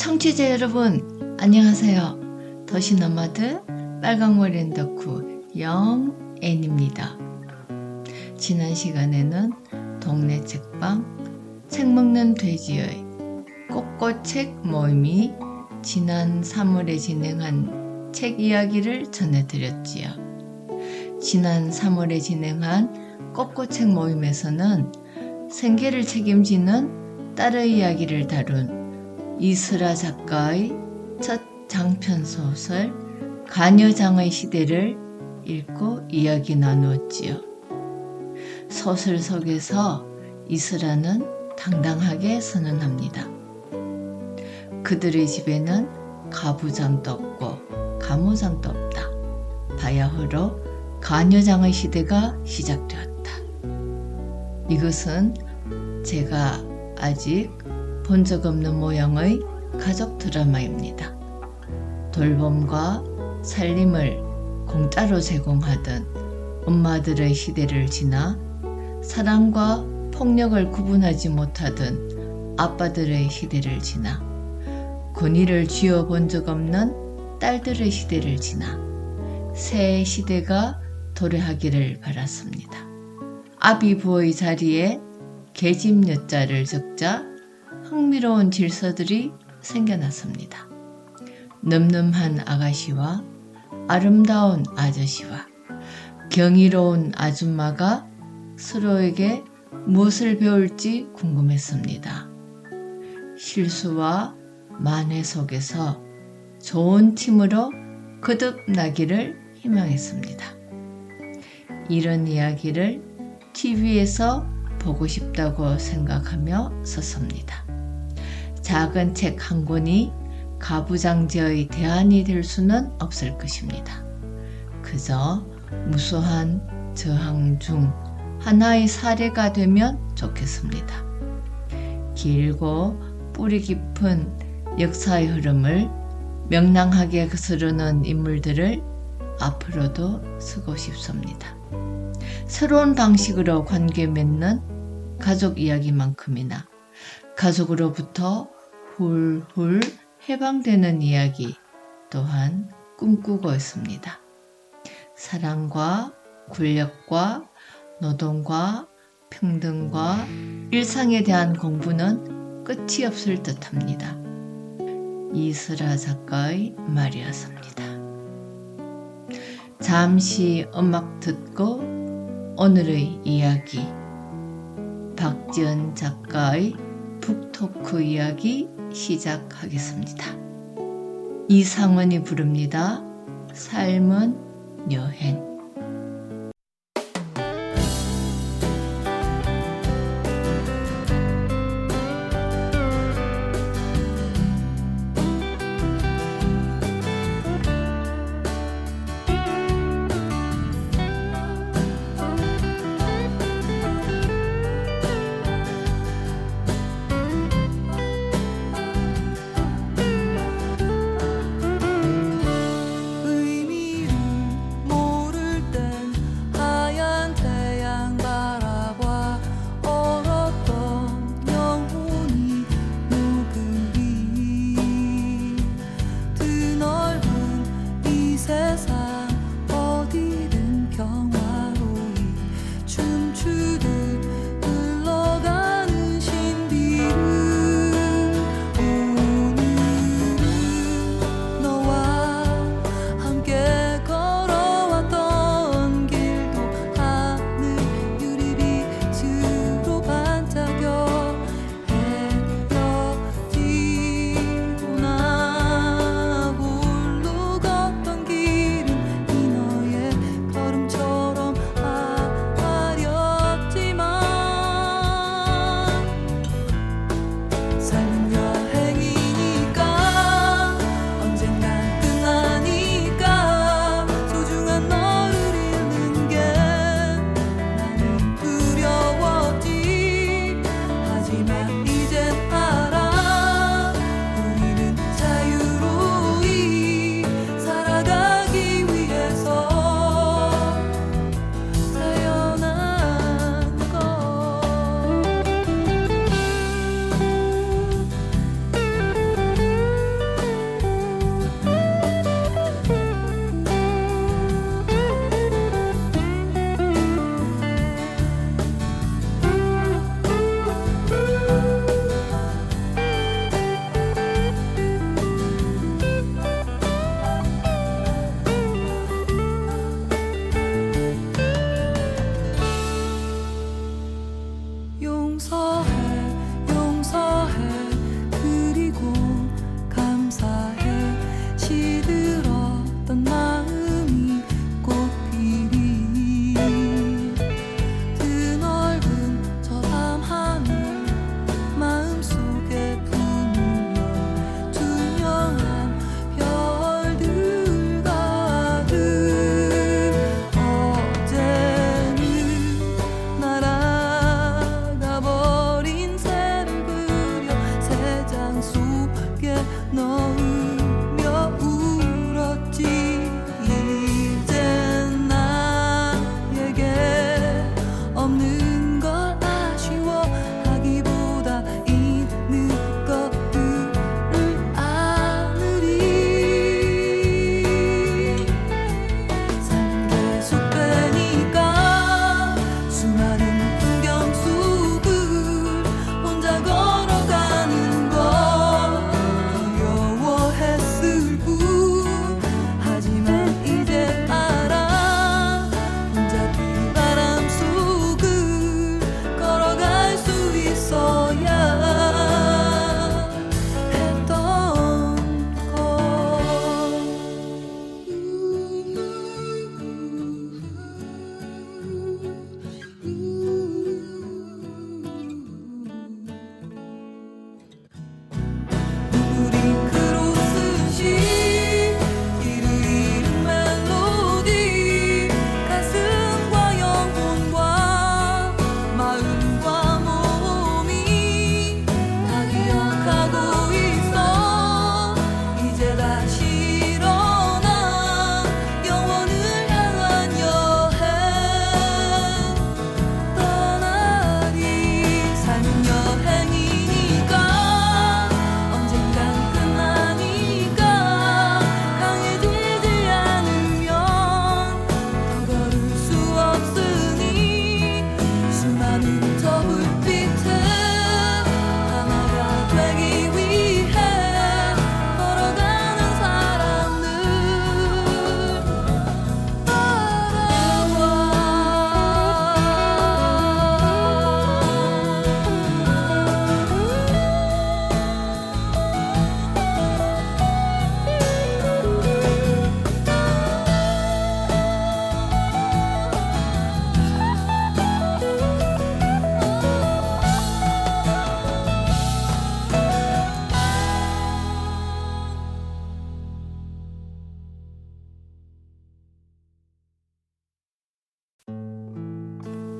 청취자 여러분, 안녕하세요. 더시너마드 빨강머리 덕후 영앤입니다. 지난 시간에는 동네 책방 책 먹는 돼지의 꽃꽃책 모임이 지난 3월에 진행한 책 이야기를 전해드렸지요. 지난 3월에 진행한 꽃꽃책 모임에서는 생계를 책임지는 딸의 이야기를 다룬 이슬아 작가의 첫 장편 소설 가녀장의 시대를 읽고 이야기 나누었지요. 소설 속에서 이슬아는 당당하게 선언합니다. 그들의 집에는 가부장도 없고 가무장도 없다. 바야흐로 가녀장의 시대가 시작되었다. 이것은 제가 아직 본 적 없는 모양의 가족 드라마입니다. 돌봄과 살림을 공짜로 제공하던 엄마들의 시대를 지나 사랑과 폭력을 구분하지 못하던 아빠들의 시대를 지나 권위를 쥐어본 적 없는 딸들의 시대를 지나 새 시대가 도래하기를 바랐습니다. 아비부의 자리에 계집 여자를 적자 흥미로운 질서들이 생겨났습니다. 늠름한 아가씨와 아름다운 아저씨와 경이로운 아줌마가 서로에게 무엇을 배울지 궁금했습니다. 실수와 만회 속에서 좋은 팀으로 거듭나기를 희망했습니다. 이런 이야기를 TV에서 보고 싶다고 생각하며 썼습니다. 작은 책 한 권이 가부장제의 대안이 될 수는 없을 것입니다. 그저 무수한 저항 중 하나의 사례가 되면 좋겠습니다. 길고 뿌리 깊은 역사의 흐름을 명랑하게 거스르는 인물들을 앞으로도 쓰고 싶습니다. 새로운 방식으로 관계 맺는 가족 이야기만큼이나 가족으로부터 훌훌 해방되는 이야기 또한 꿈꾸고 있습니다. 사랑과 권력과 노동과 평등과 일상에 대한 공부는 끝이 없을 듯합니다. 이슬아 작가의 말이었습니다. 잠시 음악 듣고 오늘의 이야기 박지연 작가의 북토크 이야기 시작하겠습니다. 이상원이 부릅니다. 삶은 여행.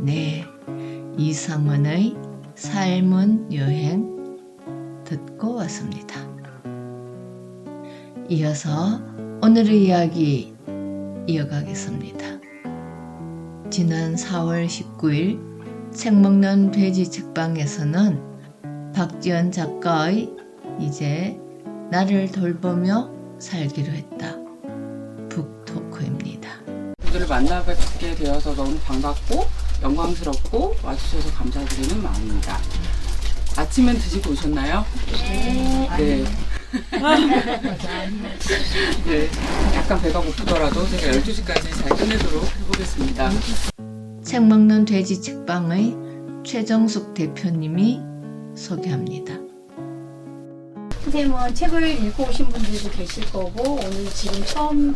네, 이상원의 삶은 여행 듣고 왔습니다. 이어서 오늘의 이야기 이어가겠습니다. 지난 4월 19일 책 먹는 돼지 책방에서는 박지연 작가의 이제 나를 돌보며 살기로 했다 북토크입니다. 분들을 만나뵙게 되어서 너무 반갑고 영광스럽고 와주셔서 감사드리는 마음입니다. 아침은 드시고 오셨나요? 네. 네. 약간 배가 고프더라도 제가 12시까지 잘 끝내도록 해보겠습니다. 책 먹는 돼지 책방의 최정숙 대표님이 소개합니다. 선생님은 책을 읽고 오신 분들도 계실 거고 오늘 지금 처음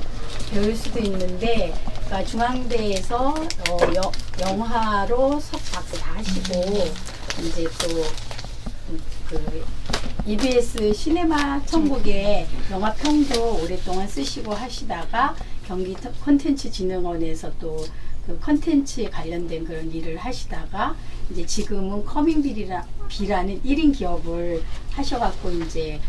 배울 수도 있는데 그러니까 중앙대에서 영화로 석박사 다 하시고 이제 또 그 EBS 시네마 천국에 영화평도 오랫동안 쓰시고 하시다가 경기 콘텐츠진흥원에서 또 그 콘텐츠에 관련된 그런 일을 하시다가 이제 지금은 커밍비라는 1인 기업을 하셔갖고 이제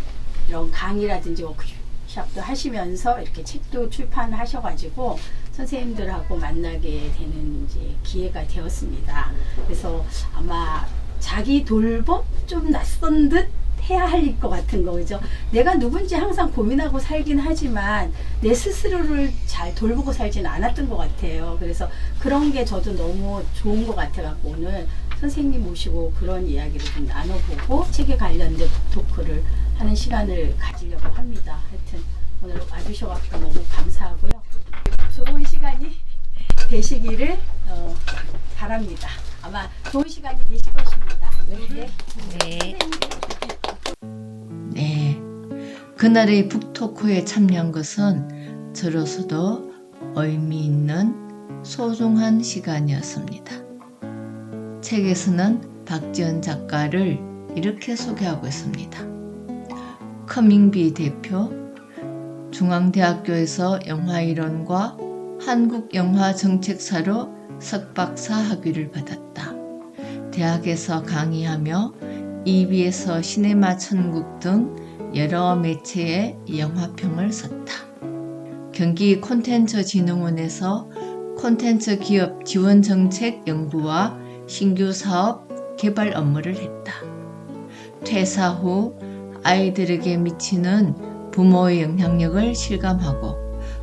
이런 강의라든지 워크숍도 하시면서 이렇게 책도 출판하셔가지고 선생님들하고 만나게 되는 이제 기회가 되었습니다. 그래서 아마 자기 돌봄 좀 낯선 듯 해야 할 것 같은 거죠. 내가 누군지 항상 고민하고 살긴 하지만 내 스스로를 잘 돌보고 살지는 않았던 것 같아요. 그래서 그런 게 저도 너무 좋은 것 같아갖고 오늘 선생님 모시고 그런 이야기를 좀 나눠보고 책에 관련된 북토크를 하는 시간을 가지려고 합니다. 하여튼 오늘 와주셔서 너무 감사하고요. 좋은 시간이 되시기를 바랍니다. 아마 좋은 시간이 되실 것입니다. 네. 네, 그날의 북토크에 참여한 것은 저로서도 의미 있는 소중한 시간이었습니다. 책에서는 박지연 작가를 이렇게 소개하고 있습니다. 커밍비 대표, 중앙대학교에서 영화이론과 한국영화정책사로 석박사 학위를 받았다. 대학에서 강의하며 EBS 시네마 천국 등 여러 매체에 영화평을 썼다. 경기 콘텐츠진흥원에서 콘텐츠 기업 지원 정책 연구와 신규 사업 개발 업무를 했다. 퇴사 후 아이들에게 미치는 부모의 영향력을 실감하고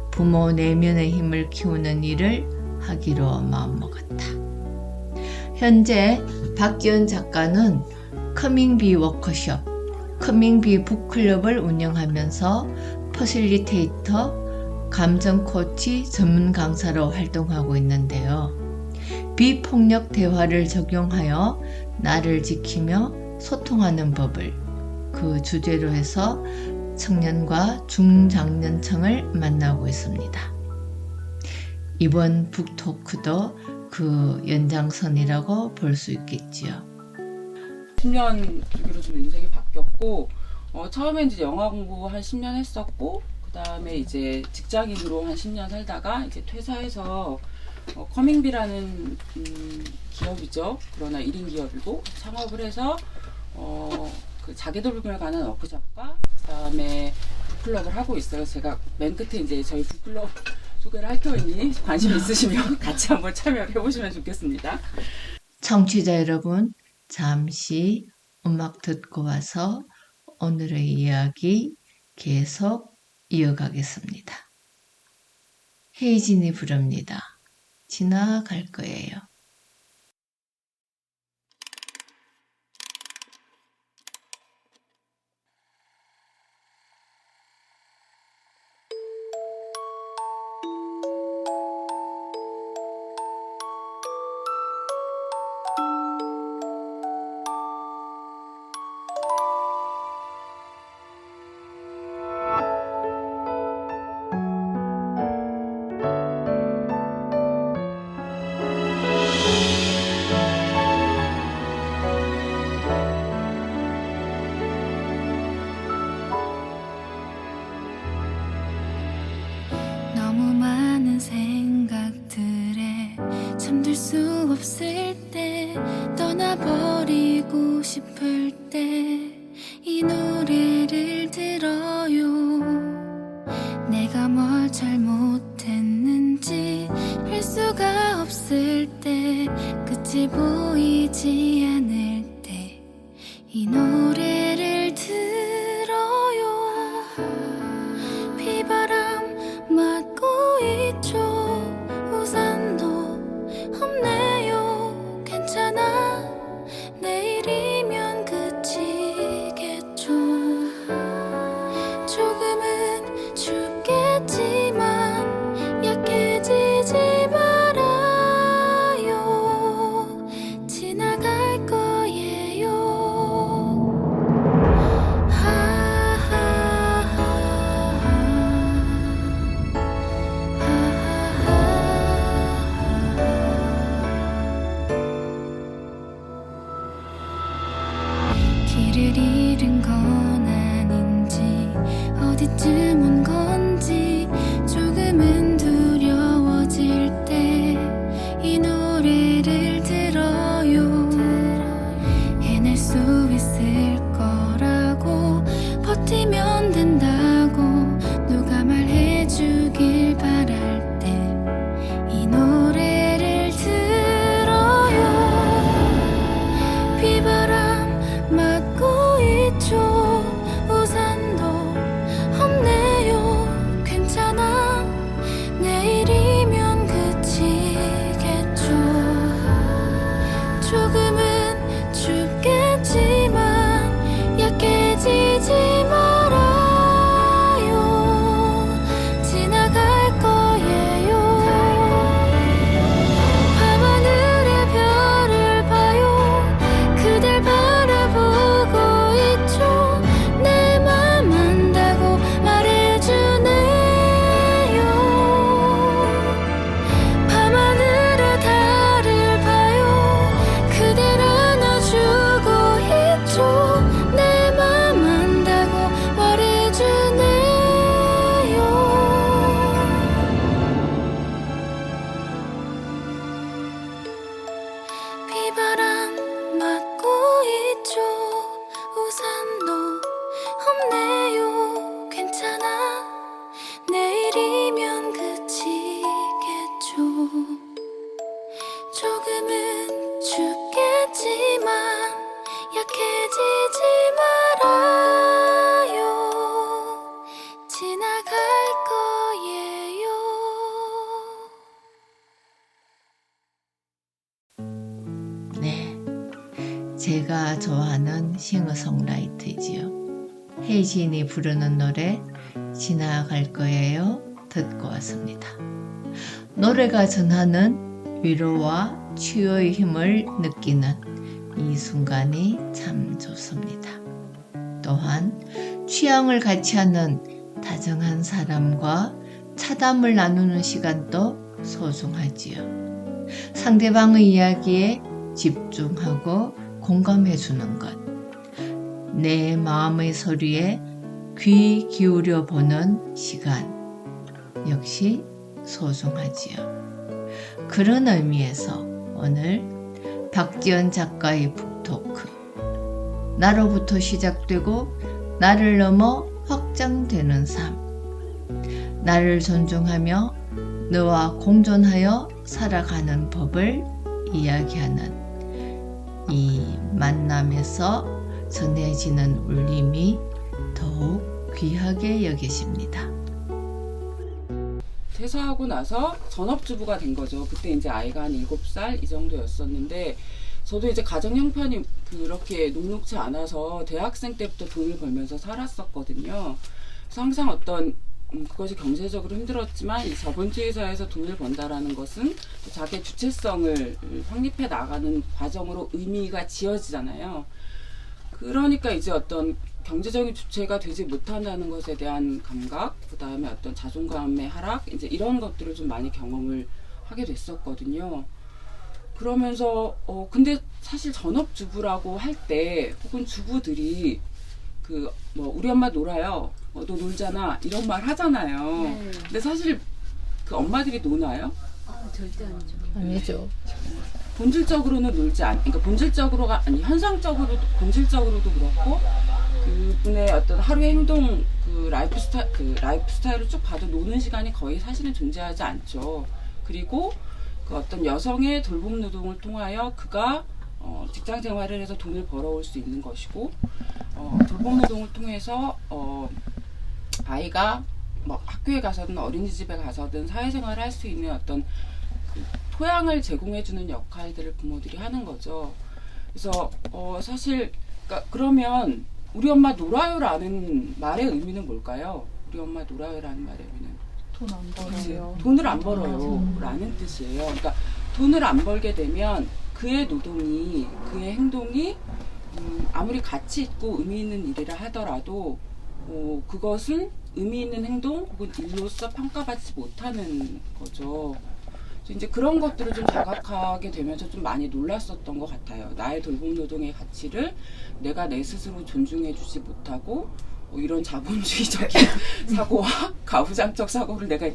부모 내면의 힘을 키우는 일을 하기로 마음먹었다. 현재 박지연 작가는 커밍비 워크숍, 커밍비 북클럽을 운영하면서 퍼실리테이터, 감정 코치 전문 강사로 활동하고 있는데요. 비폭력 대화를 적용하여 나를 지키며 소통하는 법을 그 주제로 해서 청년과 중장년층을 만나고 있습니다. 이번 북토크도 그 연장선이라고 볼 수 있겠지요. 10년 주기로 좀 인생이 바뀌었고 처음에 이제 영화 공부 한 10년 했었고 그 다음에 이제 직장인으로 한 10년 살다가 이제 퇴사해서 커밍비라는 기업이죠. 그러나 1인 기업이고 창업을 해서 그 자기돌봄을 가는 워크숍과 그 다음에 북클럽을 하고 있어요. 제가 맨 끝에 이제 저희 북클럽 소개를 할 테니 관심 있으시면 같이 한번 참여를 해보시면 좋겠습니다. 청취자 여러분, 잠시 음악 듣고 와서 오늘의 이야기 계속 이어가겠습니다. 헤이진이 부릅니다. 지나갈 거예요. 수 없을 때 떠나버리고 싶을 때 이 노래를 들어요. 내가 뭘 잘못했는지 알 수가 없을 때 끝이 보이지 않을 때 이 노래를 들어요. 비바람 맞고 있죠. 우산도 없네요. 괜찮아. 내일이면 그치겠죠. 조금은 춥겠지만 약해지지 말아요. 지나갈 거예요. 길을 잃은 건 아닌지 어디쯤 온 건지 조금은 두려워질 때 이 노래를 들어요. 해낼 수 있을 거라고 버티면 된다고 누가 말해주길 바랄 때 이 노래를 들어요. 비바람 맞고 있죠. 우산도 없네요. 괜찮아. 내일이면 그치겠죠. 조금은 춥겠지만 약해지지 말아요. 지나갈 거예요. 밤하늘의 별을 봐요. 그댈 바라보고 있죠. 내 맘 안다고 말해주네요. 밤하늘의 달을 봐요. 그댈 안아주고 있죠. 내 맘 안다고 말해주네요. 비바람 맞고 있죠. 우산도 없네요. 괜찮아. 내일이면 그치겠죠. 조금은 춥겠지만 약해지지 말아요. 지나갈 거예요. 네, 제가 좋아하는 싱어송라이터이지요. 혜진이 부르는 노래 지나갈 거예요 듣고 왔습니다. 노래가 전하는 위로와 치유의 힘을 느끼는 이 순간이 참 좋습니다. 또한 취향을 같이 하는 다정한 사람과 차담을 나누는 시간도 소중하지요. 상대방의 이야기에 집중하고 공감해주는 것, 내 마음의 소리에 귀 기울여 보는 시간 역시 소중하지요. 그런 의미에서 오늘 박지연 작가의 북토크, 나로부터 시작되고 나를 넘어 확장되는 삶, 나를 존중하며 너와 공존하여 살아가는 법을 이야기하는 이 만남에서 전해지는 울림이 더욱 귀하게 여기십니다. 퇴사하고 나서 전업주부가 된 거죠. 그때 이제 아이가 한 7살 이 정도였었는데, 저도 이제 가정 형편이 그렇게 녹록지 않아서 대학생 때부터 돈을 벌면서 살았었거든요. 그래서 항상 어떤 그것이 경제적으로 힘들었지만 이 자본주의사에서 돈을 번다라는 것은 또 자기의 주체성을 확립해 나가는 과정으로 의미가 지어지잖아요. 그러니까 이제 어떤 경제적인 주체가 되지 못한다는 것에 대한 감각, 그 다음에 어떤 자존감의 하락, 이제 이런 것들을 좀 많이 경험을 하게 됐었거든요. 그러면서 근데 사실 전업주부라고 할 때 혹은 주부들이 그 뭐 우리 엄마 놀아요, 너 놀잖아 이런 말 하잖아요. 근데 사실 그 엄마들이 노나요? 절대 아니죠. 아니죠. 본질적으로는 놀지 않, 그러니까 본질적으로가 아니 현상적으로도 본질적으로도 그렇고 그분의 어떤 하루의 행동 그 라이프 스타일을 쭉 봐도 노는 시간이 거의 사실은 존재하지 않죠. 그리고 그 어떤 여성의 돌봄 노동을 통하여 그가 직장 생활을 해서 돈을 벌어올 수 있는 것이고 돌봄 노동을 통해서 아이가 뭐 학교에 가서든 어린이집에 가서든 사회생활을 할 수 있는 어떤 그 토양을 제공해주는 역할들을 부모들이 하는 거죠. 그래서 사실 그러면 우리 엄마 놀아요라는 말의 의미는 뭘까요? 우리 엄마 놀아요라는 말의 의미는 돈 안 그치? 벌어요. 돈을 안 벌어요 라는 뜻이에요. 그러니까 돈을 안 벌게 되면 그의 노동이 그의 행동이 아무리 가치 있고 의미 있는 일이라 하더라도 그것은 의미 있는 행동 혹은 일로서 평가받지 못하는 거죠. 그래서 이제 그런 것들을 좀 자각하게 되면서 좀 많이 놀랐었던 것 같아요. 나의 돌봄 노동의 가치를 내가 내 스스로 존중해주지 못하고 이런 자본주의적인 사고와 가부장적 사고를 내가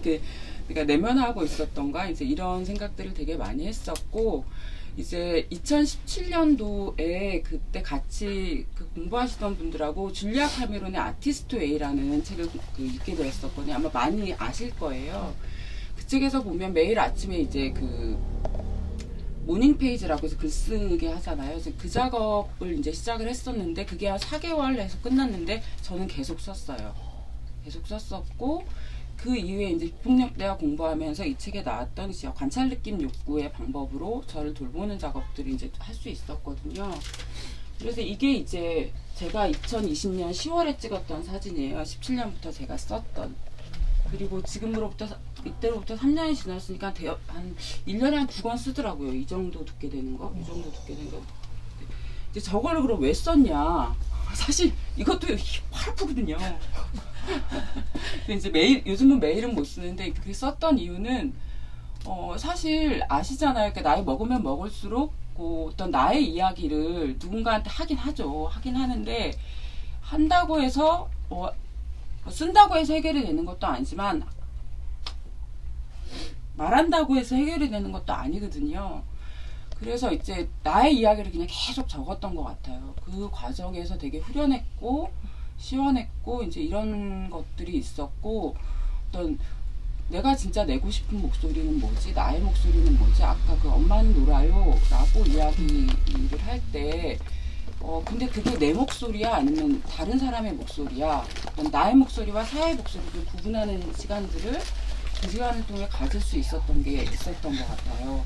내면화하고 있었던가 이제 이런 생각들을 되게 많이 했었고 이제 2017년도에 그때 같이 공부하시던 분들하고 줄리아 카메론의 아티스트 웨이라는 책을 읽게 되었었거든요. 아마 많이 아실 거예요. 그 책에서 보면 매일 아침에 이제 모닝 페이지라고 해서 글쓰게 하잖아요. 그래서 그 작업을 이제 시작을 했었는데 그게 한 4개월 해서 끝났는데 저는 계속 썼어요. 계속 썼었고 그 이후에 이제 비폭력대화 공부하면서 이 책에 나왔던 이제 관찰 느낌 욕구의 방법으로 저를 돌보는 작업들을 이제 할 수 있었거든요. 그래서 이게 이제 제가 2020년 10월에 찍었던 사진이에요. 17년부터 제가 썼던. 그리고 이때로부터 3년이 지났으니까 한 1년에 한 2권 쓰더라고요. 이 정도 듣게 되는 거. 이 정도 듣게 되는 거. 이제 저거를 그럼 왜 썼냐. 사실 이것도 팔 아프거든요. 이제 요즘은 메일은 못 쓰는데 그렇게 썼던 이유는 사실 아시잖아요. 그러니까 나이 먹으면 먹을수록 어떤 나의 이야기를 누군가한테 하긴 하죠. 하긴 하는데 한다고 해서 쓴다고 해서 해결이 되는 것도 아니지만 말한다고 해서 해결이 되는 것도 아니거든요. 그래서 이제 나의 이야기를 그냥 계속 적었던 것 같아요. 그 과정에서 되게 후련했고 시원했고 이제 이런 것들이 있었고 어떤 내가 진짜 내고 싶은 목소리는 뭐지? 나의 목소리는 뭐지? 아까 그 엄마는 놀아요 라고 이야기를 할 때 근데 그게 내 목소리야 아니면 다른 사람의 목소리야 어떤 나의 목소리와 사회의 목소리를 구분하는 시간들을 그 시간을 통해 가질 수 있었던 게 있었던 것 같아요.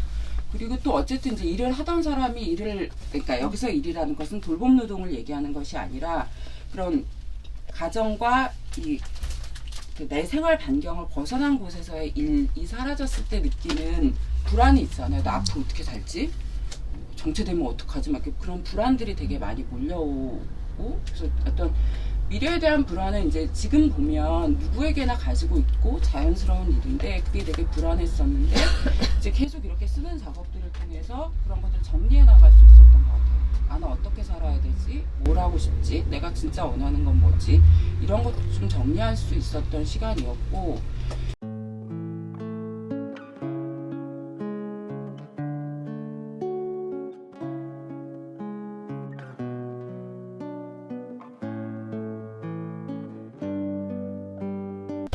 그리고 또 어쨌든 이제 일을 하던 사람이 그러니까 여기서 일이라는 것은 돌봄 노동을 얘기하는 것이 아니라 그런 가정과 내 생활 반경을 벗어난 곳에서의 일이 사라졌을 때 느끼는 불안이 있잖아요. 나 앞으로 어떻게 살지? 정체되면 어떡하지? 막 그런 불안들이 되게 많이 몰려오고 그래서 어떤 미래에 대한 불안은 이제 지금 보면 누구에게나 가지고 있고 자연스러운 일인데 그게 되게 불안했었는데 이제 계속 이렇게 쓰는 작업들을 통해서 그런 것들을 정리해 나갈 수 있었던 것 같아요. 나는 어떻게 살아야 되지? 뭘 하고 싶지? 내가 진짜 원하는 건 뭐지? 이런 것도 좀 정리할 수 있었던 시간이었고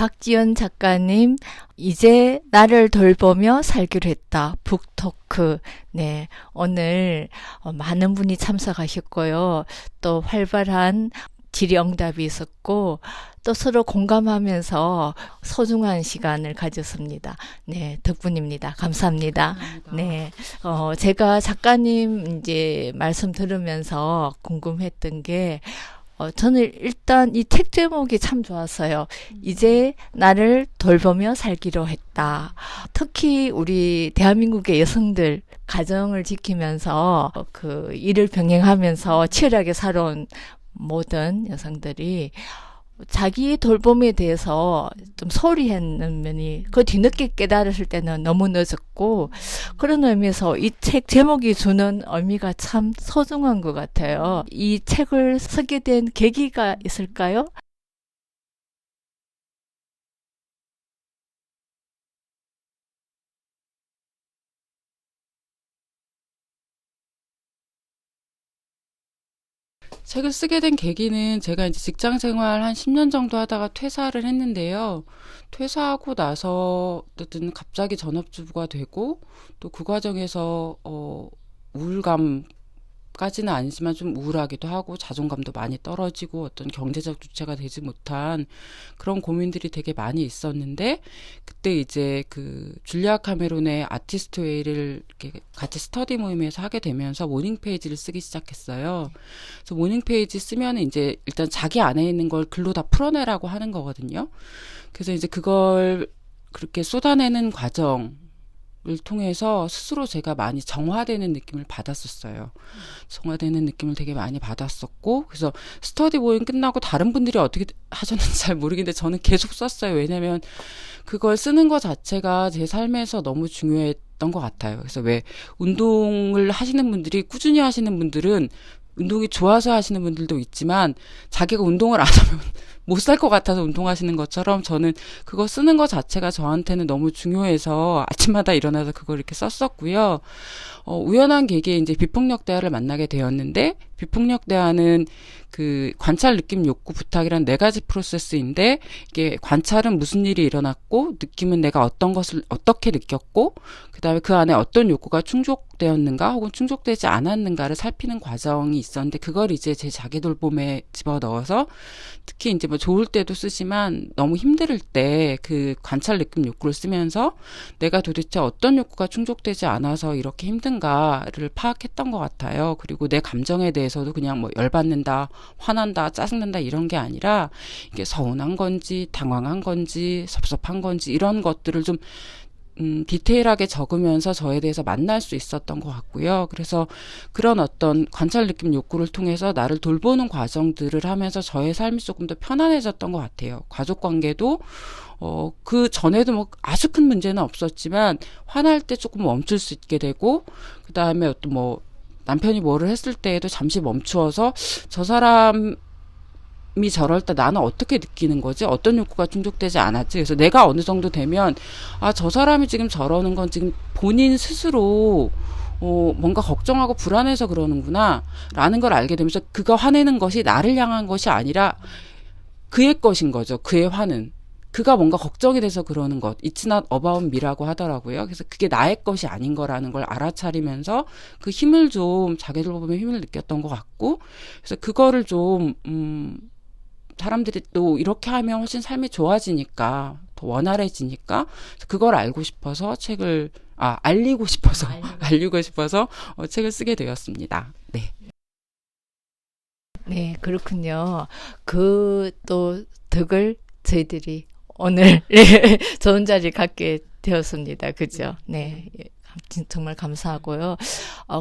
박지연 작가님, 이제 나를 돌보며 살기로 했다. 북토크. 네, 오늘 많은 분이 참석하셨고요. 또 활발한 질의응답이 있었고, 또 서로 공감하면서 소중한 시간을 가졌습니다. 네, 덕분입니다. 감사합니다. 감사합니다. 네, 제가 작가님 이제 말씀 들으면서 궁금했던 게, 저는 일단 이 책 제목이 참 좋았어요. 이제 나를 돌보며 살기로 했다. 특히 우리 대한민국의 여성들, 가정을 지키면서 그 일을 병행하면서 치열하게 살아온 모든 여성들이 자기 돌봄에 대해서 좀 소홀히 했는 면이 그 뒤늦게 깨달았을 때는 너무 늦었고 그런 의미에서 이 책 제목이 주는 의미가 참 소중한 것 같아요. 이 책을 쓰게 된 계기가 있을까요? 책을 쓰게 된 계기는 제가 이제 직장 생활 한 10년 정도 하다가 퇴사를 했는데요. 퇴사하고 나서 어쨌든 갑자기 전업주부가 되고 또 그 과정에서 우울감까지는 아니지만 좀 우울하기도 하고 자존감도 많이 떨어지고 어떤 경제적 주체가 되지 못한 그런 고민들이 되게 많이 있었는데 그때 이제 그 줄리아 카메론의 아티스트 웨이를 이렇게 같이 스터디 모임에서 하게 되면서 모닝 페이지를 쓰기 시작했어요. 그래서 모닝 페이지 쓰면 이제 일단 자기 안에 있는 걸 글로 다 풀어내라고 하는 거거든요. 그래서 이제 그걸 그렇게 쏟아내는 과정을 통해서 스스로 제가 많이 정화되는 느낌을 받았었어요. 정화되는 느낌을 되게 많이 받았었고, 그래서 스터디 모임 끝나고 다른 분들이 어떻게 하셨는지 잘 모르겠는데 저는 계속 썼어요. 왜냐면 그걸 쓰는 것 자체가 제 삶에서 너무 중요했던 것 같아요. 그래서 왜 운동을 하시는 분들이 꾸준히 하시는 분들은 운동이 좋아서 하시는 분들도 있지만 자기가 운동을 안 하면 못 살 것 같아서 운동하시는 것처럼 저는 그거 쓰는 것 자체가 저한테는 너무 중요해서 아침마다 일어나서 그걸 이렇게 썼었고요. 우연한 계기에 이제 비폭력 대화를 만나게 되었는데 비폭력 대화는 그 관찰, 느낌, 욕구, 부탁이란 4가지 프로세스인데 이게 관찰은 무슨 일이 일어났고 느낌은 내가 어떤 것을 어떻게 느꼈고 그다음에 그 안에 어떤 욕구가 충족되었는가 혹은 충족되지 않았는가를 살피는 과정이 있었는데 그걸 이제 제 자기돌봄에 집어넣어서 특히 이제 뭐 좋을 때도 쓰지만 너무 힘들 때 그 관찰, 느낌, 욕구를 쓰면서 내가 도대체 어떤 욕구가 충족되지 않아서 이렇게 힘든가를 파악했던 것 같아요. 그리고 내 감정에 대해서도 그냥 뭐 열받는다, 화난다, 짜증난다 이런 게 아니라 이게 서운한 건지 당황한 건지 섭섭한 건지 이런 것들을 좀 디테일하게 적으면서 저에 대해서 만날 수 있었던 것 같고요. 그래서 그런 어떤 관찰, 느낌, 욕구를 통해서 나를 돌보는 과정들을 하면서 저의 삶이 조금 더 편안해졌던 것 같아요. 가족 관계도 그 전에도 뭐 아주 큰 문제는 없었지만 화날 때 조금 멈출 수 있게 되고 그 다음에 어떤 뭐 남편이 뭐를 했을 때에도 잠시 멈추어서 저 사람이 저럴 때 나는 어떻게 느끼는 거지? 어떤 욕구가 충족되지 않았지? 그래서 내가 어느 정도 되면 아, 저 사람이 지금 저러는 건 지금 본인 스스로 뭔가 걱정하고 불안해서 그러는구나 라는 걸 알게 되면서 그가 화내는 것이 나를 향한 것이 아니라 그의 것인 거죠. 그의 화는. 그가 뭔가 걱정이 돼서 그러는 것. It's not about me라고 하더라고요. 그래서 그게 나의 것이 아닌 거라는 걸 알아차리면서 그 힘을 좀 자기들 보면 힘을 느꼈던 것 같고 그래서 그거를 좀 사람들이 또 이렇게 하면 훨씬 삶이 좋아지니까 더 원활해지니까 그걸 알고 싶어서 알리고 싶어서 책을 쓰게 되었습니다. 네. 네, 그렇군요. 그 또 덕을 저희들이 오늘 네, 좋은 자리 갖게 되었습니다. 그죠? 네. 정말 감사하고요.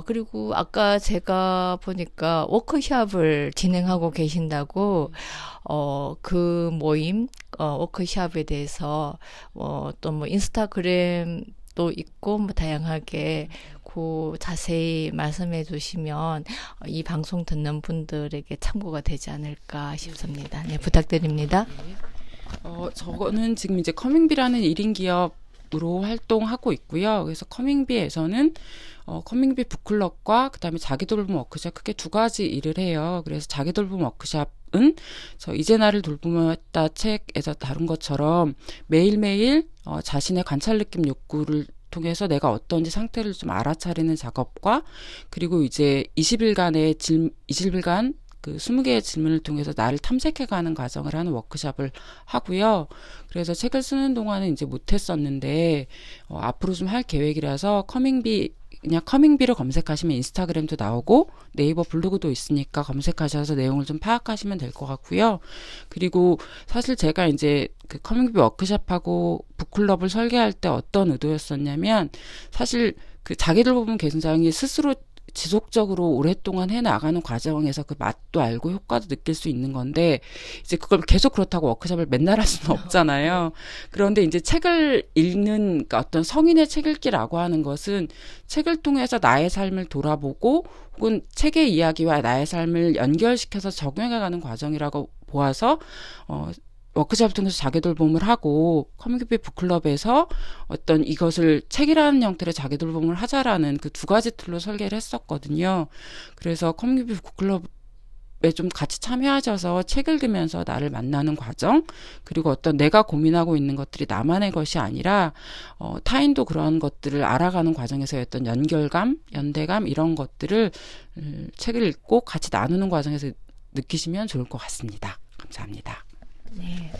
그리고 아까 제가 보니까 워크숍을 진행하고 계신다고, 그 모임, 워크숍에 대해서, 또 뭐 인스타그램도 있고, 뭐 다양하게, 자세히 말씀해 주시면 이 방송 듣는 분들에게 참고가 되지 않을까 싶습니다. 네, 부탁드립니다. 저거는 지금 이제 커밍비라는 1인 기업으로 활동하고 있고요. 그래서 커밍비에서는 커밍비 북클럽과 그다음에 자기돌봄 워크숍 크게 2가지 일을 해요. 그래서 자기돌봄 워크숍은 저 이제 나를 돌보았다 책에서 다룬 것처럼 매일매일 자신의 관찰, 느낌, 욕구를 통해서 내가 어떤지 상태를 좀 알아차리는 작업과 그리고 이제 20일간 그 20개의 질문을 통해서 나를 탐색해가는 과정을 하는 워크숍을 하고요. 그래서 책을 쓰는 동안은 이제 못했었는데 앞으로 좀 할 계획이라서 그냥 커밍비를 검색하시면 인스타그램도 나오고 네이버 블로그도 있으니까 검색하셔서 내용을 좀 파악하시면 될 것 같고요. 그리고 사실 제가 이제 그 커밍비 워크숍하고 북클럽을 설계할 때 어떤 의도였었냐면 사실 그 자기돌봄 계승장이 스스로 지속적으로 오랫동안 해나가는 과정에서 그 맛도 알고 효과도 느낄 수 있는 건데 이제 그걸 계속 그렇다고 워크숍을 맨날 할 수는 없잖아요. 그런데 이제 책을 읽는 그러니까 어떤 성인의 책 읽기라고 하는 것은 책을 통해서 나의 삶을 돌아보고 혹은 책의 이야기와 나의 삶을 연결시켜서 적용해가는 과정이라고 보아서 워크숍을 통해서 자기돌봄을 하고 커뮤니티 북클럽에서 어떤 이것을 책이라는 형태의 자기돌봄을 하자라는 그 2가지 틀로 설계를 했었거든요. 그래서 커뮤니티 북클럽 좀 같이 참여하셔서 책 읽으면서 나를 만나는 과정, 그리고 어떤 내가 고민하고 있는 것들이 나만의 것이 아니라 타인도 그런 것들을 알아가는 과정에서의 어떤 연결감, 연대감 이런 것들을 책을 읽고 같이 나누는 과정에서 느끼시면 좋을 것 같습니다. 감사합니다. 네.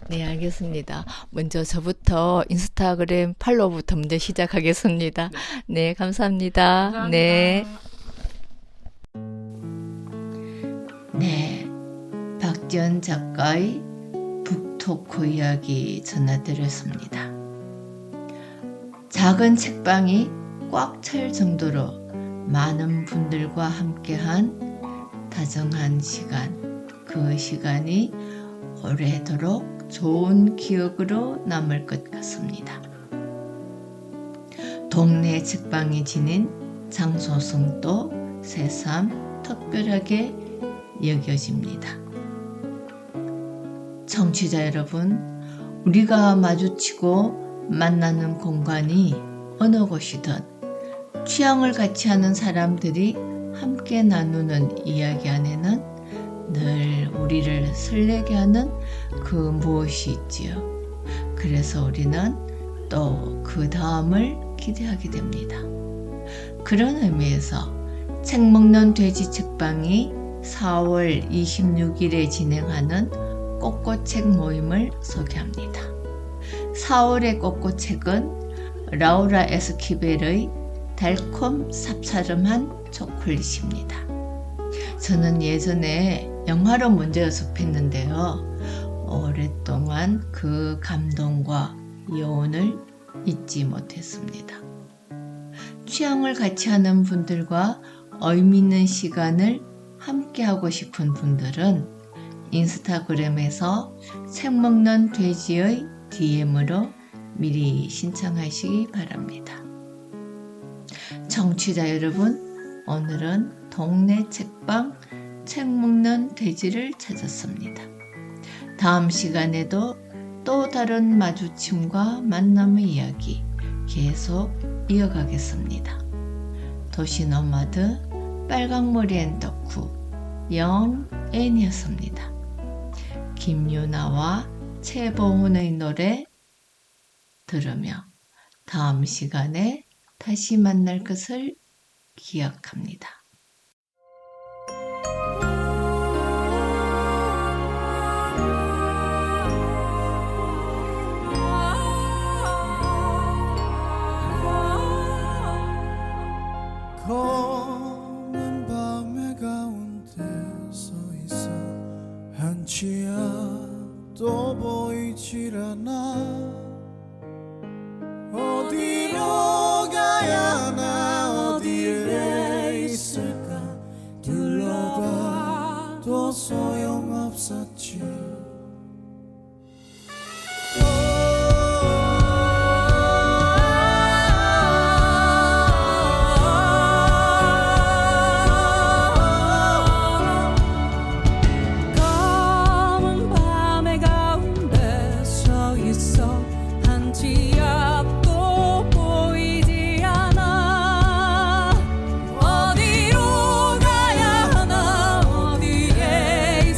네, 알겠습니다. 먼저 저부터 인스타그램 팔로우부터 먼저 시작하겠습니다. 네, 감사합니다. 네. 네, 박지연 작가의 북토크 이야기 전해드렸습니다. 작은 책방이 꽉 찰 정도로 많은 분들과 함께한 다정한 시간, 그 시간이 오래도록 좋은 기억으로 남을 것 같습니다. 동네 책방이 지닌 장소성도 새삼 특별하게 여겨집니다. 청취자 여러분, 우리가 마주치고 만나는 공간이 어느 곳이든 취향을 같이 하는 사람들이 함께 나누는 이야기 안에는 늘 우리를 설레게 하는 그 무엇이 있지요. 그래서 우리는 또 그 다음을 기대하게 됩니다. 그런 의미에서 책 먹는 돼지 책방이 4월 26일에 진행하는 꽃꽃책 모임을 소개합니다. 4월의 꽃꽃책은 라우라 에스키벨의 달콤 쌉싸름한 초콜릿입니다. 저는 예전에 영화로 먼저 연습했는데요. 오랫동안 그 감동과 여운을 잊지 못했습니다. 취향을 같이 하는 분들과 의미 있는 시간을 함께 하고 싶은 분들은 인스타그램에서 책 먹는 돼지의 DM으로 미리 신청하시기 바랍니다. 청취자 여러분, 오늘은 동네 책방 책 먹는 돼지를 찾았습니다. 다음 시간에도 또 다른 마주침과 만남의 이야기 계속 이어가겠습니다. 도시노마드 빨강머리 앤 덕후 영앤이었습니다. 김유나와 최보훈의 노래 들으며 다음 시간에 다시 만날 것을 기약합니다. 검은 밤의 가운데 서 있어 한치 앞도 보이질 않아. 어디로 가야 하나, 어디에 있을까 둘러봐도 소용없었지. 검은 밤의 가운데 서 있어 한치 앞도 보이지 않아. 어디로 가야 하나, 어디에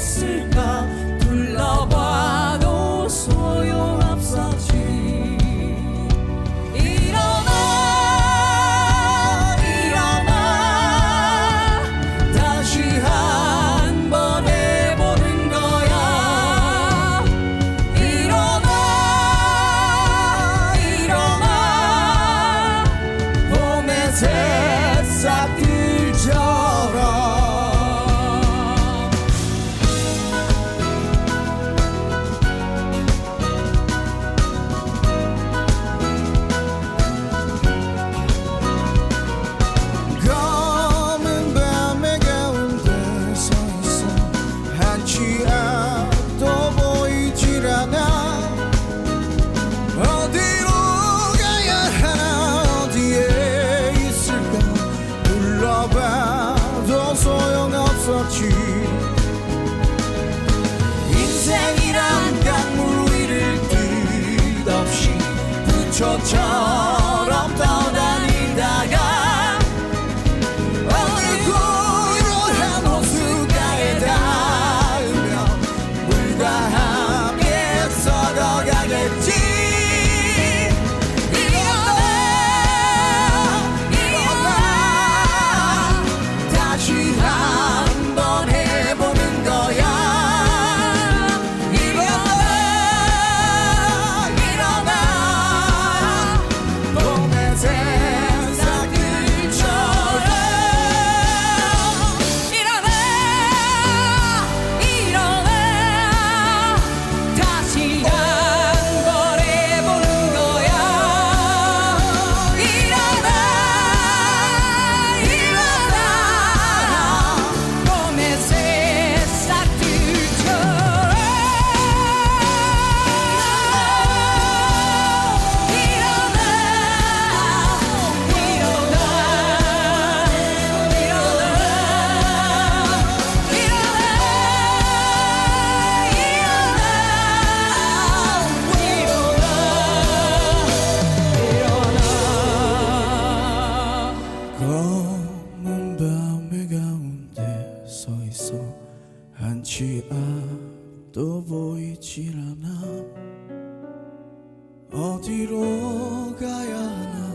어디로 가야 하나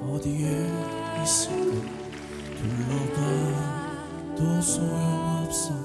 어디에 있을까 둘러봐도 소용없어